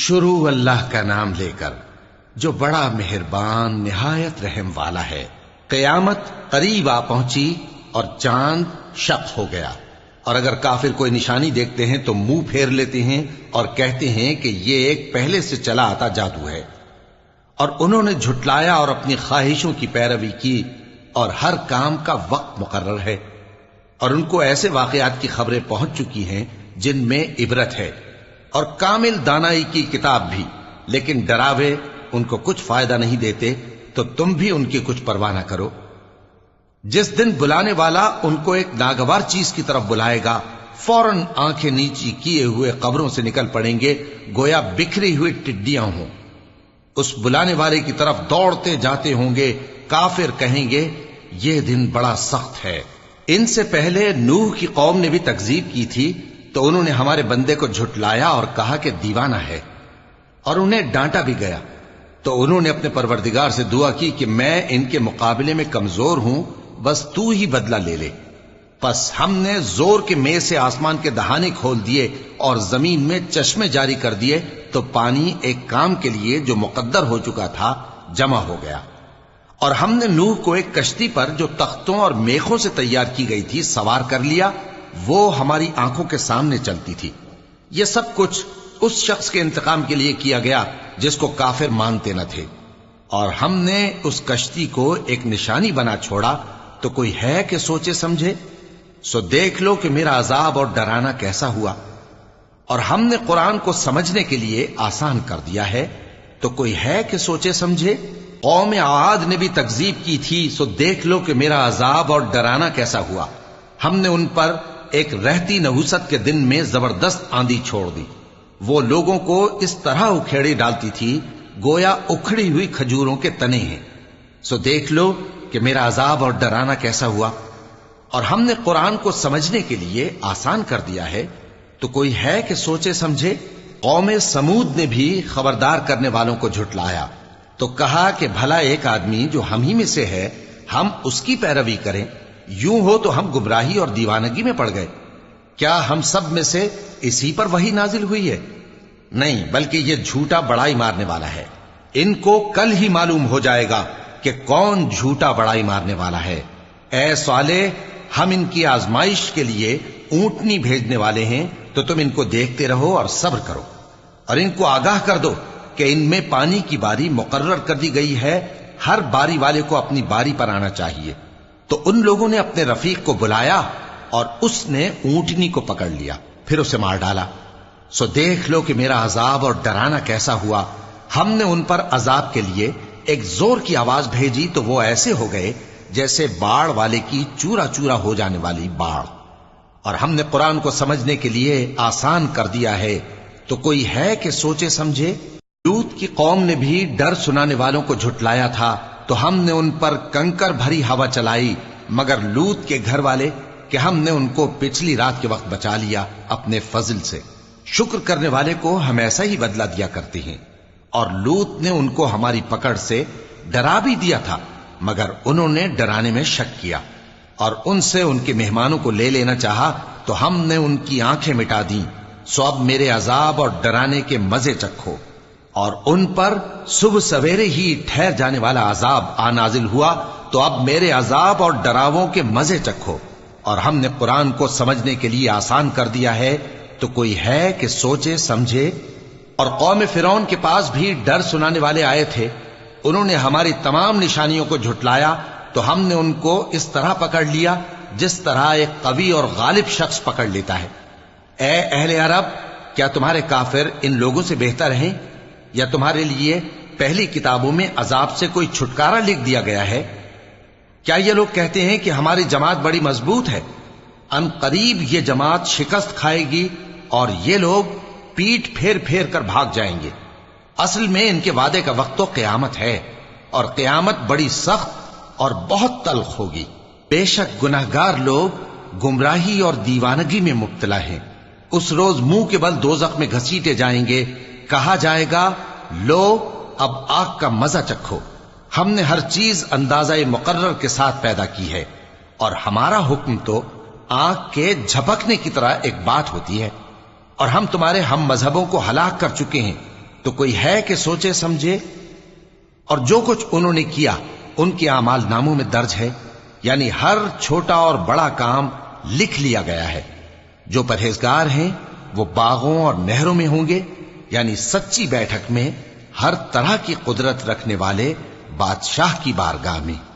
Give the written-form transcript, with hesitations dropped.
شروع اللہ کا نام لے کر جو بڑا مہربان نہایت رحم والا ہے۔ قیامت قریب آ پہنچی اور چاند شق ہو گیا، اور اگر کافر کوئی نشانی دیکھتے ہیں تو منہ پھیر لیتے ہیں اور کہتے ہیں کہ یہ ایک پہلے سے چلا آتا جادو ہے، اور انہوں نے جھٹلایا اور اپنی خواہشوں کی پیروی کی، اور ہر کام کا وقت مقرر ہے، اور ان کو ایسے واقعات کی خبریں پہنچ چکی ہیں جن میں عبرت ہے، اور کامل دانائی کی کتاب بھی، لیکن ڈراوے ان کو کچھ فائدہ نہیں دیتے، تو تم بھی ان کی کچھ پرواہ نہ کرو۔ جس دن بلانے والا ان کو ایک ناگوار چیز کی طرف بلائے گا، فوراً آنکھیں نیچی کیے ہوئے قبروں سے نکل پڑیں گے گویا بکھری ہوئی ٹڈیاں ہوں۔ اس بلانے والے کی طرف دوڑتے جاتے ہوں گے، کافر کہیں گے یہ دن بڑا سخت ہے۔ ان سے پہلے نوح کی قوم نے بھی تکذیب کی تھی، تو انہوں نے ہمارے بندے کو جھٹلایا اور کہا کہ دیوانہ ہے، اور انہیں ڈانٹا بھی گیا۔ تو انہوں نے اپنے پروردگار سے دعا کی کہ میں ان کے مقابلے میں کمزور ہوں، بس تو ہی بدلہ لے لے۔ پس ہم نے زور کے میں سے آسمان کے دہانے کھول دیے اور زمین میں چشمے جاری کر دیے، تو پانی ایک کام کے لیے جو مقدر ہو چکا تھا جمع ہو گیا۔ اور ہم نے نوح کو ایک کشتی پر جو تختوں اور میخوں سے تیار کی گئی تھی سوار کر لیا، وہ ہماری آنکھوں کے سامنے چلتی تھی۔ یہ سب کچھ اس شخص کے انتقام کے لیے کیا گیا جس کو کافر مانتے نہ تھے، اور ہم نے اس کشتی کو ایک نشانی بنا چھوڑا، تو کوئی ہے کہ سوچے سمجھے؟ سو دیکھ لو کہ میرا عذاب اور ڈرانا کیسا ہوا۔ اور ہم نے قرآن کو سمجھنے کے لیے آسان کر دیا ہے، تو کوئی ہے کہ سوچے سمجھے؟ قوم عاد نے بھی تکذیب کی تھی، سو دیکھ لو کہ میرا عذاب اور ڈرانا کیسا ہوا۔ ہم نے ان پر ایک رہتی نحوست کے دن میں زبردست آندھی چھوڑ دی، وہ لوگوں کو اس طرح اکھیڑے ڈالتی تھی گویا اکھڑی ہوئی کھجوروں کے تنے ہیں۔ سو دیکھ لو کہ میرا عذاب اور ڈرانا کیسا ہوا۔ اور ہم نے قرآن کو سمجھنے کے لیے آسان کر دیا ہے، تو کوئی ہے کہ سوچے سمجھے؟ قوم سمود نے بھی خبردار کرنے والوں کو جھٹلایا، تو کہا کہ بھلا ایک آدمی جو ہم ہی میں سے ہے، ہم اس کی پیروی کریں؟ یوں ہو تو ہم گمراہی اور دیوانگی میں پڑ گئے۔ کیا ہم سب میں سے اسی پر وحی نازل ہوئی ہے؟ نہیں، بلکہ یہ جھوٹا بڑائی مارنے والا ہے۔ ان کو کل ہی معلوم ہو جائے گا کہ کون جھوٹا بڑائی مارنے والا ہے۔ اے صالح، ہم ان کی آزمائش کے لیے اونٹنی بھیجنے والے ہیں، تو تم ان کو دیکھتے رہو اور صبر کرو، اور ان کو آگاہ کر دو کہ ان میں پانی کی باری مقرر کر دی گئی ہے، ہر باری والے کو اپنی باری پر آنا چاہیے۔ تو ان لوگوں نے اپنے رفیق کو بلایا، اور اس نے اونٹنی کو پکڑ لیا، پھر اسے مار ڈالا۔ سو دیکھ لو کہ میرا عذاب اور ڈرانا کیسا ہوا۔ ہم نے ان پر عذاب کے لیے ایک زور کی آواز بھیجی، تو وہ ایسے ہو گئے جیسے باڑ والے کی چورا چورا ہو جانے والی باڑ۔ اور ہم نے قرآن کو سمجھنے کے لیے آسان کر دیا ہے، تو کوئی ہے کہ سوچے سمجھے؟ لوط کی قوم نے بھی ڈر سنانے والوں کو جھٹلایا تھا، تو ہم نے ان پر کنکر بھری ہوا چلائی، مگر لوط کے گھر والے کہ ہم نے ان کو پچھلی رات کے وقت بچا لیا اپنے فضل سے۔ شکر کرنے والے کو ہم ایسا ہی بدلہ دیا کرتے ہیں۔ اور لوط نے ان کو ہماری پکڑ سے ڈرا بھی دیا تھا، مگر انہوں نے ڈرانے میں شک کیا، اور ان سے ان کے مہمانوں کو لے لینا چاہا، تو ہم نے ان کی آنکھیں مٹا دیں۔ سو اب میرے عذاب اور ڈرانے کے مزے چکھو۔ اور ان پر صبح سویرے ہی ٹھہر جانے والا عذاب آ نازل ہوا، تو اب میرے عذاب اور ڈراووں کے مزے چکھو۔ اور ہم نے قرآن کو سمجھنے کے لیے آسان کر دیا ہے، تو کوئی ہے کہ سوچے سمجھے؟ اور قوم فرعون کے پاس بھی ڈر سنانے والے آئے تھے، انہوں نے ہماری تمام نشانیوں کو جھٹلایا، تو ہم نے ان کو اس طرح پکڑ لیا جس طرح ایک قوی اور غالب شخص پکڑ لیتا ہے۔ اے اہل عرب، کیا تمہارے کافر ان لوگوں سے بہتر ہیں؟ یا تمہارے لیے پہلی کتابوں میں عذاب سے کوئی چھٹکارا لکھ دیا گیا ہے؟ کیا یہ لوگ کہتے ہیں کہ ہماری جماعت بڑی مضبوط ہے؟ ان قریب یہ جماعت شکست کھائے گی، اور یہ لوگ پیٹ پھیر پھیر کر بھاگ جائیں گے۔ اصل میں ان کے وعدے کا وقت تو قیامت ہے، اور قیامت بڑی سخت اور بہت تلخ ہوگی۔ بے شک گناہگار لوگ گمراہی اور دیوانگی میں مبتلا ہیں۔ اس روز منہ کے بل دوزخ میں گھسیٹے جائیں گے، کہا جائے گا لو اب آگ کا مزہ چکھو۔ ہم نے ہر چیز اندازہ مقرر کے ساتھ پیدا کی ہے، اور ہمارا حکم تو آنکھ کے جھپکنے کی طرح ایک بات ہوتی ہے۔ اور ہم تمہارے ہم مذہبوں کو ہلاک کر چکے ہیں، تو کوئی ہے کہ سوچے سمجھے؟ اور جو کچھ انہوں نے کیا ان کے اعمال ناموں میں درج ہے، یعنی ہر چھوٹا اور بڑا کام لکھ لیا گیا ہے۔ جو پرہیزگار ہیں وہ باغوں اور نہروں میں ہوں گے، یعنی سچی بیٹھک میں ہر طرح کی قدرت رکھنے والے بادشاہ کی بارگاہ میں۔